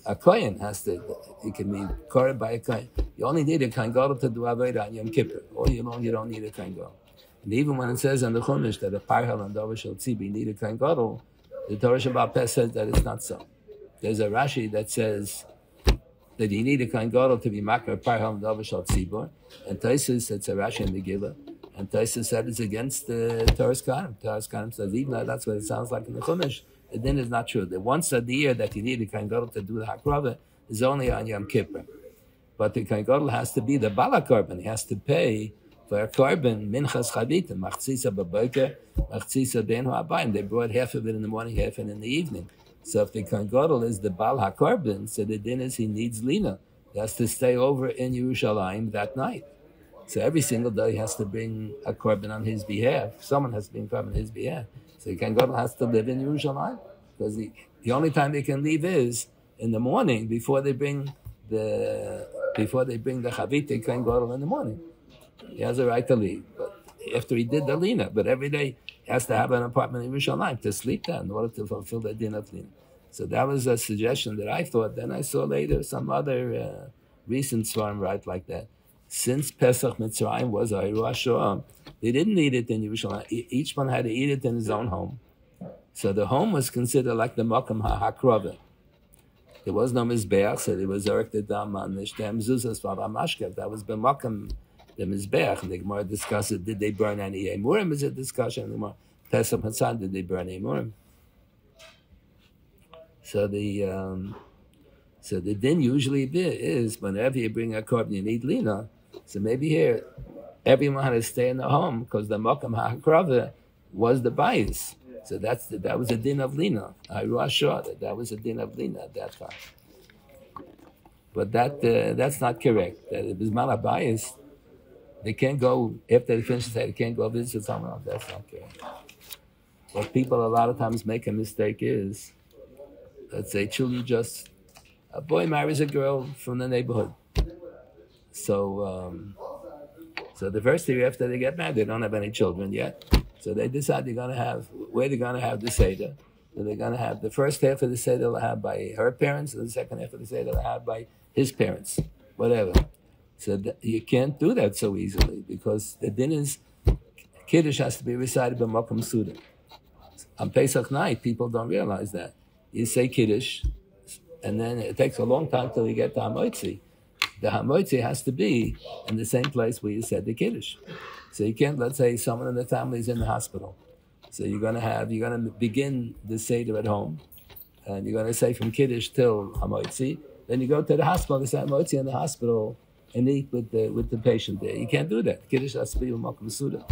a kohen has to. He can be korban by a kohen. You only need a kohen gadol to do avodah on Yom Kippur. All year long, you don't need a kohen gadol. And even when it says in the Chumash that a parhel and davar shel tzibi need a kohen gadol, the Torah Shabbat Pes says that it's not so. There's a Rashi that says that you need a kohen gadol to be makriv parhel and davar shel tzibur, and Taisus, it's a Rashi in the Megillah. And Taisa said it's against the Torah's Kanim. Torah's Kanim says, even though that's what it sounds like in the Chumash, the din is not true. The once a year that you need a Kohen Gadol to do the Hakrava is only on Yom Kippur. But the Kohen Gadol has to be the Bala Korban. He has to pay for a Korban, Minchas Chavitim, Machzisa Baboker, Machzisa Den Ha'abayim. They brought half of it in the morning, half of it in the evening. So if the Kohen Gadol is the Bal HaKorban, so the din is he needs Lina. He has to stay over in Yerushalayim that night. So every single day he has to bring a korban on his behalf. Someone has to bring a korban on his behalf. So the Kohen Gadol has to live in Yerushalayim, because the only time they can leave is in the morning before they bring the chavit to Kohen Gadol in the morning. He has a right to leave, but after he did the lina. But every day he has to have an apartment in Yerushalayim to sleep there in order to fulfill the din of lina. So that was a suggestion that I thought. Then I saw later some other recent svarim write like that. Since Pesach Mitzrayim was Ayru HaShoah, they didn't eat it in Yerushalayim. Each one had to eat it in his own home. So the home was considered like the Makam HaHakrava. There was no Mizbeach, so there was Zorek the Dam on the Shtem Zuzas Vavamashkev. That was B'Makam, the Mizbeach. And the Gemara discussed it. Did they burn any Emurim? Is a discussion. The Gemara Pesach Mitzrayim, did they burn Emurim? So the din usually is whenever you bring a korban, you need lina. So maybe here, everyone had to stay in the home because the Makam HaKrava was the bias. So that was a din of lina. I was sure that was a din of lina at that time. But that's not correct. That if it's not a bias, they can't go, after they finish the day, they can't go visit someone else. That's not correct. What people a lot of times make a mistake is, let's say children just, a boy marries a girl from the neighborhood. So the first year after they get married, they don't have any children yet. So they decide where they're going to have the Seder. So they're going to have the first half of the Seder they'll have by her parents, and the second half of the Seder they'll have by his parents, whatever. So you can't do that so easily, because the din is, Kiddush has to be recited by Makom Suda. On Pesach night, people don't realize that. You say Kiddush, and then it takes a long time till you get to Hamoitzi. The Hamoitzi has to be in the same place where you said the Kiddush. So you can't, let's say someone in the family is in the hospital. So you're going to begin the Seder at home, and you're going to say from Kiddush till Hamoitzi. Then you go to the hospital, and say Hamoitzi in the hospital, and eat with the patient there. You can't do that. Kiddush has to be with Makom Suda.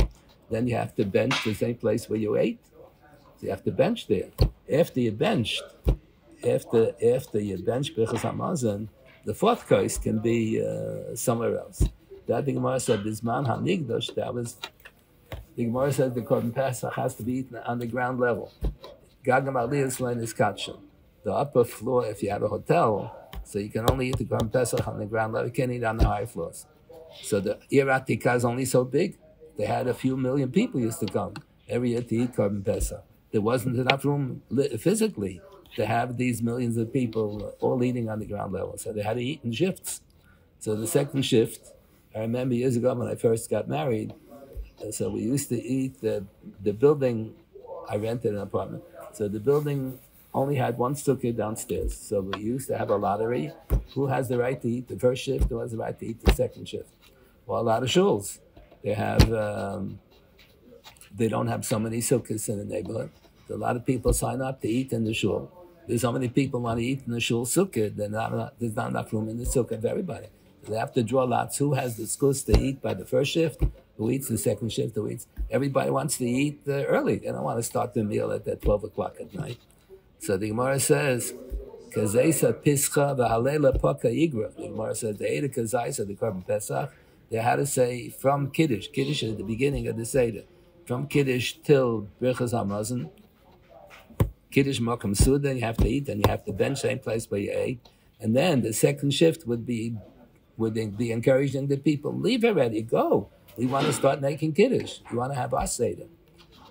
Then you have to bench the same place where you ate. So you have to bench there. After you benched, after you bench Bechas Hamazon, the fourth course can be somewhere else. That the Gemara said, Bisman HaMikdash, the Gemara said the Korban Pesach has to be eaten on the ground level. Gagam Aliyah's line is Katsha. The upper floor, if you have a hotel, so you can only eat the Korban Pesach on the ground level, you can't eat on the higher floors. So the Ir Atikah is only so big, they had a few million people used to come every year to eat Korban Pesach. There wasn't enough room physically to have these millions of people all eating on the ground level. So they had to eat in shifts. So the second shift, I remember years ago when I first got married, so we used to eat the building. I rented an apartment. So the building only had one sukkah downstairs. So we used to have a lottery. Who has the right to eat the first shift? Who has the right to eat the second shift? Well, a lot of shuls. They don't have so many sukkahs in the neighborhood. So a lot of people sign up to eat in the shul. There's so many people want to eat in the shul sukkah, there's not enough room in the sukkah for everybody. So they have to draw lots. Who has the schus to eat by the first shift? Who eats the second shift? Who eats? Everybody wants to eat early. They don't want to start the meal at 12 o'clock at night. So the Gemara says, Kazesa pischa v'halela paka igra. The Gemara says, they ate a kazaisa, the Korban Pesach, they had to say from Kiddush. Kiddush is the beginning of the Seder. From Kiddush till Birchas Hamazon. Kiddush Makam Suda, you have to eat, and you have to bench same place where you ate. And then the second shift would be encouraging the people, leave already, go. We want to start making Kiddush. We want to have our Seder.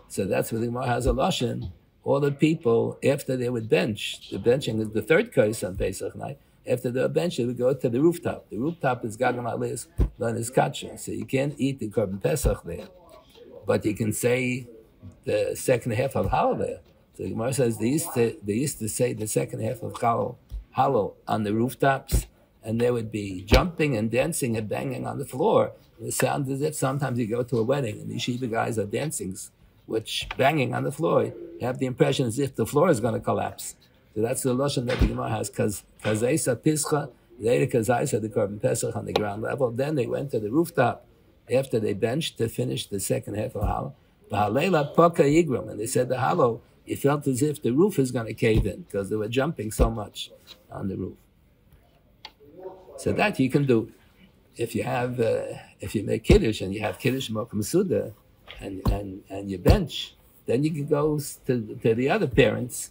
So that's what the Gemara has a lashon. All the people, after they would bench, the benching is the third curse on Pesach night. After the bench, they would go to the rooftop. The rooftop is Gagam Alis, Lan is Kacha. So you can't eat the Korban Pesach there. But you can say the second half of Halal there. So the Gemara says they used to say the second half of Halal on the rooftops, and they would be jumping and dancing and banging on the floor. It sounds as if sometimes you go to a wedding and the yeshiva guys are dancing, which banging on the floor, you have the impression as if the floor is going to collapse. So that's the lashon that the Gemara has. Kazeisa Pischa, later Kazeisa the Korban Pesach on the ground level. Then they went to the rooftop after they benched to finish the second half of Halal. V'halela Poka Yigram, and they said the Halal, you felt as if the roof is going to cave in because they were jumping so much on the roof. So that you can do if you have if you make Kiddush and you have Kiddush Mokum Suda and you bench, then you can go to the other parents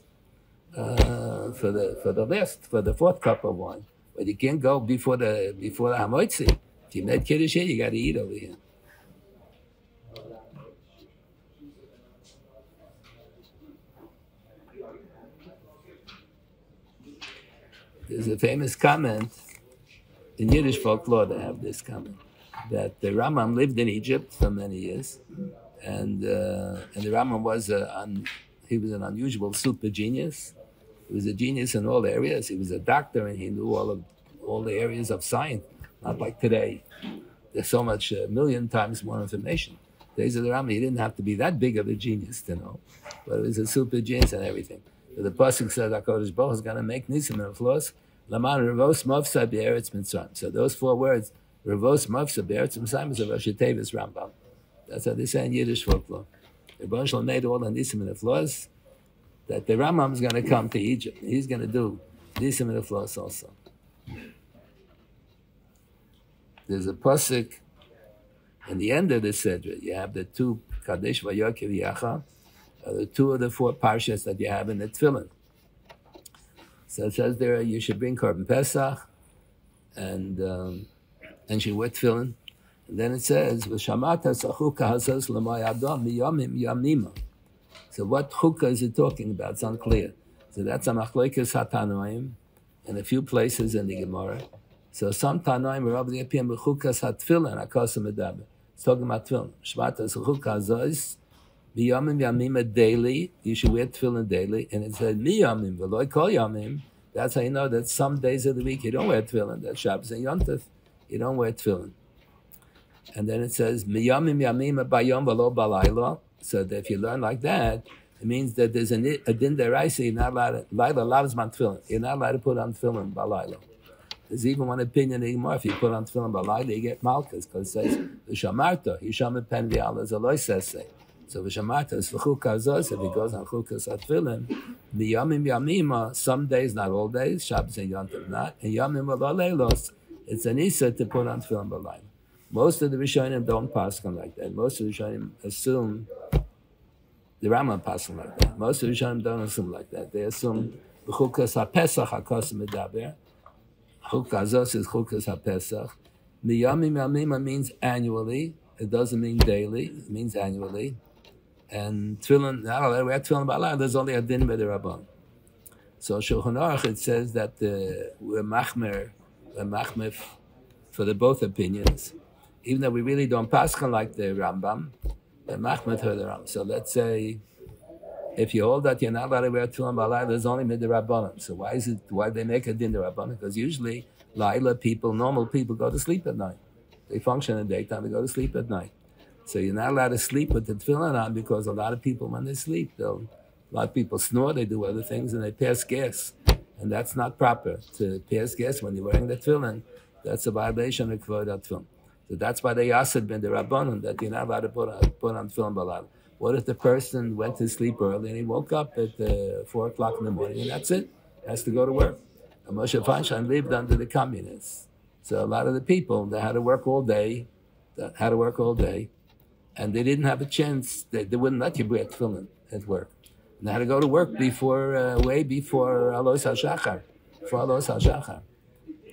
for the fourth cup of wine. But you can't go before the Hamoitzi. If you made Kiddush here, you got to eat over here. There's a famous comment in Yiddish folklore. They have this comment that the Rambam lived in Egypt for many years, and the Rambam was he was an unusual super genius. He was a genius in all areas. He was a doctor, and he knew all the areas of science. Not like today. There's so much, a million times more information. Days of the Rambam, he didn't have to be that big of a genius to know, but he was a super genius and everything. So the pasuk says HaKadosh Baruch Hu is going to make nisim and flaws. Laman revos mavsa be'eretz mitzrayim. So those four words, revos mavsa be'eretz mitzrayim, is a Rosh Tevis Rambam. That's how they say in Yiddish folklore. The Baruch Hu made all the nisim and flaws that the Rambam is going to come to Egypt. He's going to do nisim and flaws also. There's a pasuk in the end of the Sedra. You have the two Kadesh Vayokev Yacha, the two of the four Parshas that you have in the Tefillin. So it says there you should bring Korban Pesach and you wear Tefillin. And then it says, V'shamata sachuka hasas l'may adam miyamim yamima. So what chukah is it talking about? It's unclear. So that's a machlokes hatanoim in a few places in the Gemara. So some Tanoim are of the opinion b'chukas hatfilin akasim medaber. It's talking about tefillin. Shmata zechukah hazos miyamim yamima daily. You should wear tefillin daily, and it said miyamim v'loy kol yamim. That's how you know that some days of the week you don't wear tefillin. That Shabbos and Yom Tov you don't wear tefillin. And then it says miyamim yamima bayom v'lo balayla. So that if you learn like that, it means that there's a din deraisa. You're not allowed to layla loves man tefillin. You're not allowed to put on tefillin balayla. There's even one opinion anymore. If you put on tefillin balayla, you get malchus because it says v'shamarta yisham pen v'ala zaloi sesei. So v'shamarta is v'chukas zos. If he goes on chukas atfillin, miyamim yamima. Some days, not all days. Shabbos and Yom Tov not. And yamim v'laleilos. It's an isa to put on tefillin balayla. Most of the Rishonim don't pass on like that. Most of the Rishonim assume the Rambam passing like that. Most of the Rishonim don't assume like that. They assume v'chukas ha'pesach ha'kosim medaber. Chukazos is chukas haPesach. Miyamim yamima means annually. It doesn't mean daily. It means annually. And tefillin, not allowed to wear tefillin b'alayla. There's only a din with the Rabban. So Shulchan Aruch it says that we're machmer for the both opinions. Even though we really don't paskan like the Rambam, we're machmer for the Rambam. So let's say if you hold that you're not allowed to wear tefillin b'alayla, there's only midrabanan. So why they make a din derabanan? Because usually laila people, normal people, go to sleep at night. They function in the daytime, they go to sleep at night. So you're not allowed to sleep with the tefillin on because a lot of people, when they sleep, a lot of people snore, they do other things, and they pass gas. And that's not proper. To pass gas when you're wearing the tefillin, that's a violation of kvod tefillin. So that's why they asked bin derabanan that you're not allowed to put on tefillin b'alayla. What if the person went to sleep early and he woke up at 4 o'clock in the morning and that's it? Has to go to work. And Moshe Feinstein lived under the communists. So a lot of the people, they had to work all day had to work all day, and they didn't have a chance. They wouldn't let you wear tefillin at work. And they had to go to work way before Alois HaShachar, for Alois HaShachar.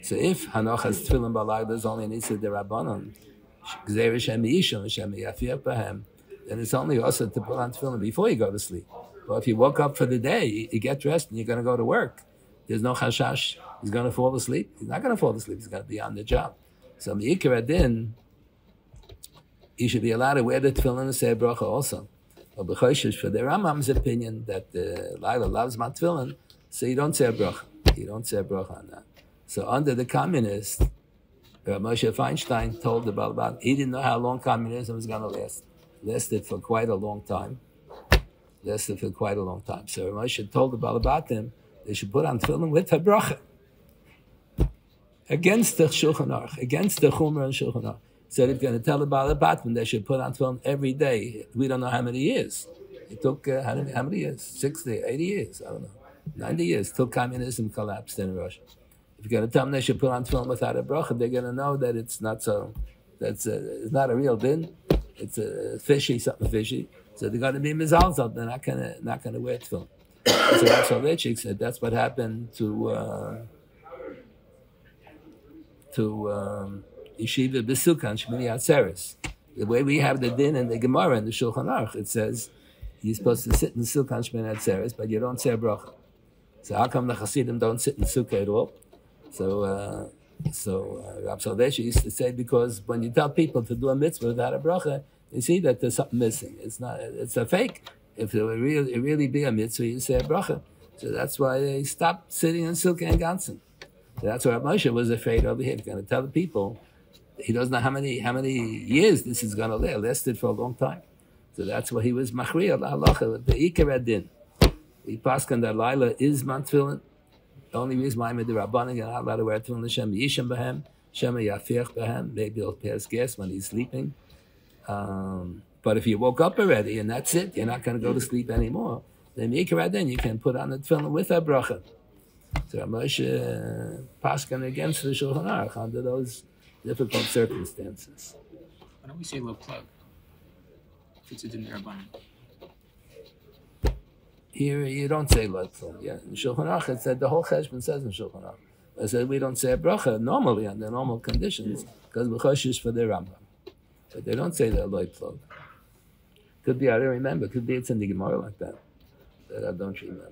So if Hanochas tefillin b'layla is only an Issa Derabanan, Gzeir Shem Yishon Shem Yafiach B'hem, then it's only also to put on tefillin before you go to sleep. Well, if you woke up for the day, you get dressed and you're going to go to work, there's no chashash. He's going to fall asleep. He's not going to fall asleep. He's going to be on the job. So Me'ikar Adin, you should be allowed to wear the tefillin and say a bracha also. But b'choshesh, for the Rambam's opinion that the Laila loves my tefillin, so you don't say a bracha. You don't say a bracha on that. So under the communists, Moshe Feinstein told the Balabal, he didn't know how long communism was going to last. Lasted for quite a long time. So Moshe told the Balabatim they should put on tefillin with a bracha. Against the Shulchan Aruch, against the Chumrah and Shulchan Aruch. So they're going to tell the Balabatim they should put on tefillin every day. We don't know how many years. It took, how many years? 60, 80 years, I don't know. 90 years till communism collapsed in Russia. If you're going to tell them they should put on tefillin without a bracha, they're going to know that it's not so. It's not a real din. It's a something fishy. So they're going to be mizalzal. They're not going to wear tefillin. So Rav Soloveitchik said that's what happened to Yeshiva B'Sukkah Shmini Atzeres. The way we have the din in the Gemara and the Shulchan Aruch, it says you're supposed to sit in Sukkah Shmini Atzeres, but you don't say a bracha. So how come the Hasidim don't sit in Sukkah at all? So Rav Soloveitchik used to say because when you tell people to do a mitzvah without a bracha, you see that there's something missing. It's a fake. If it would really be a mitzvah, you say a bracha. So that's why they stopped sitting in Sukkah and Gansen. So that's why Moshe was afraid over here. He's going to tell the people he doesn't know how many years this is going to last. Lasted for a long time. So that's why he was machriya halacha with the Ikar Adin. We paskan that Laila is man tefillin. The only reason why I'm in the Rabbanim, you're not allowed to wear tefillin, Shem Yisham B'hem, Shem Yafiach B'hem. Maybe he'll pass gas when he's sleeping. But if you woke up already and that's it, you're not going to go to sleep anymore, then then you can put on the tefillin with a bracha. So Moshe paskan against the Shulchan Aruch under those difficult circumstances. Why don't we say low plug? If it's a din Rabbanim. Here you don't say low plug. Yeah, in Shulchan Aruch it said the whole cheshbon says in Shulchan Aruch. I said we don't say a bracha normally under normal conditions because b'choshesh for the Rambam. But they don't say the loy plug. Could be I don't remember. Could be it's in the Gemara like that. That I don't remember.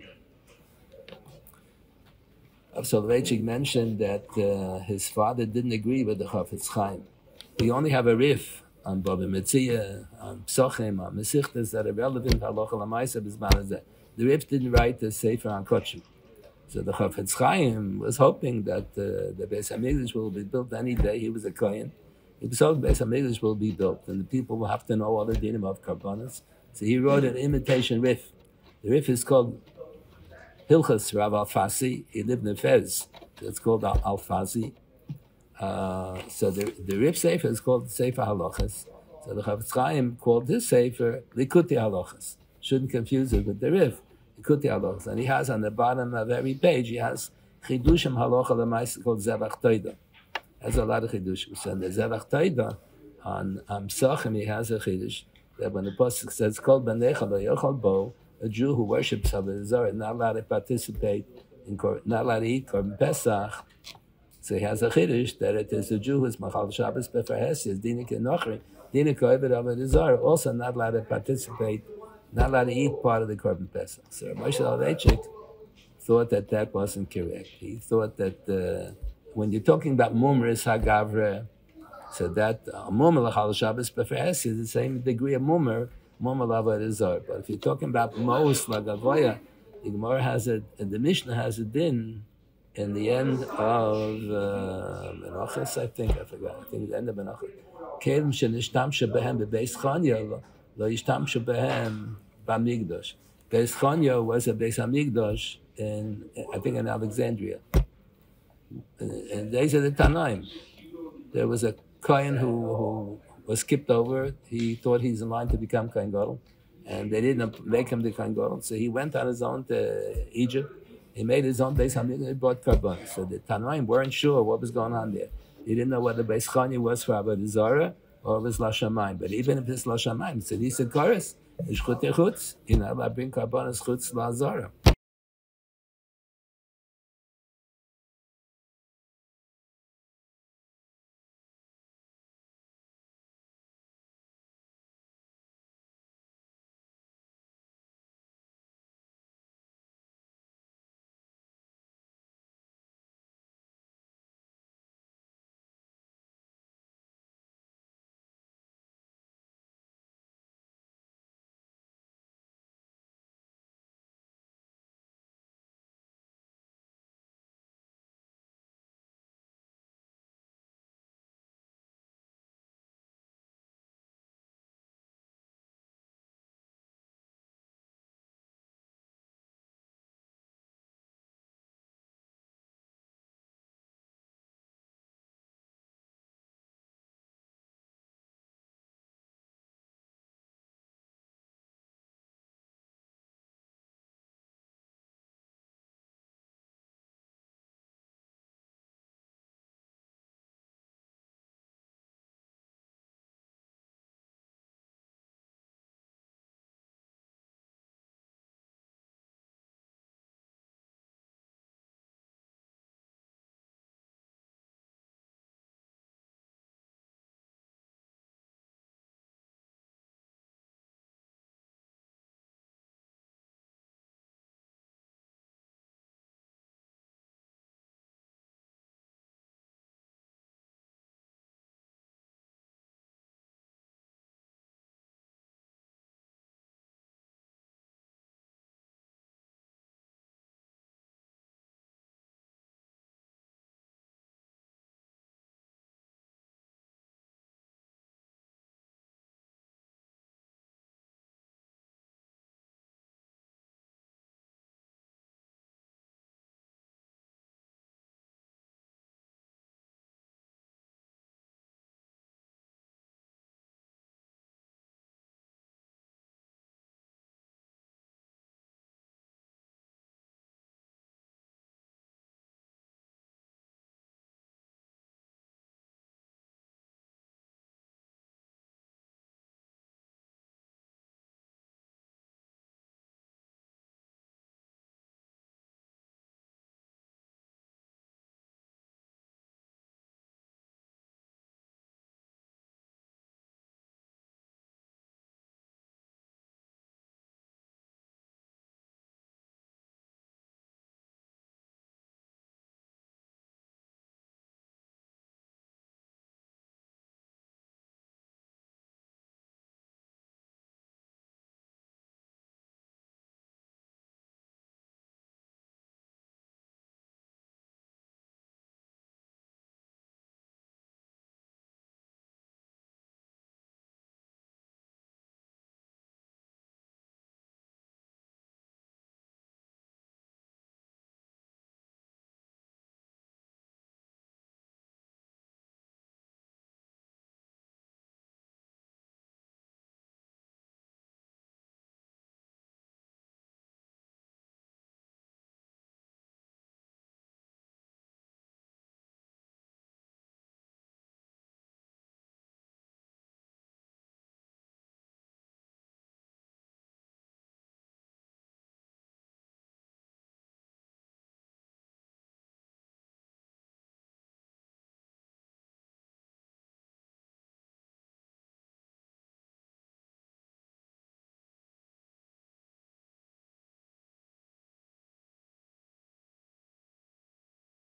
Rav Soloveitchik mentioned that his father didn't agree with the Chafetz Chaim. We only have a riff on Baba Metzia, on Psochim, on Mesichtas that are relevant to Halacha L'Maisa B'zman Hazeh. The riff didn't write the Sefer on Kochim. So the Chafetz Chaim was hoping that the Beis HaMikdash will be built any day. He was a Kohen. He was hoping Beis HaMikdash will be built, and the people will have to know all the dinim of Karbanos. So he wrote an imitation riff. The riff is called Hilchas Rav Alfasi. He lived in Fez. So it's called Alfasi. So the riff Sefer is called Sefer Halachas. So the Chafetz Chaim called this Sefer Likuti Halachas. Shouldn't confuse it with the riff. Likuti Halachas. And he has on the bottom of every page, he has Chidushim Halacha L'Maisa called Zevach Toida. Has a lot of chidushim. So in the Zevach Toida on Psachim, he has a chidush that when the pasuk says "Kol b'necha lo yochal bo," a Jew who worships Avodah Zarah is not allowed to participate in not allowed to eat Korban Pesach. So he has a chidush that it is a Jew who is machal Shabbos befarhesias dinik enochri dinik oived Avodah Zarah also not allowed to participate, not allowed to eat part of the Korban Pesach. So Moshe Soloveitchik thought that wasn't correct. He thought that when you're talking about mumris hagavre, so that mumar l'chal Shabbos b'ferhes is the same degree of mumar l'avodah zarah. But if you're talking about mos l'gavoya, the Gemara has it, and the Mishnah has a din in the end of Menachos. I think it's the end of Menachos. Kelim shenishtamsha behem bebeis chanya lo yishtamsha behem b'migdosh. Beis chanya was a beis hamigdosh in Alexandria. In the days of the Tanaim, there was a Kohen who was skipped over. He thought he's in line to become Kohen Gadol, and they didn't make him the Kohen Gadol. So he went on his own to Egypt. He made his own Beis Hamikdash. He brought Karbanos. So the Tanaim weren't sure what was going on there. They didn't know whether Beis Chanya was for Avodah Zarah or if it's Lashamayim. But even if it's Lashamayim, it's an Isa Karis, it's Chut Echutz. You're not allowed to bring Karbanos Chutz Lazara.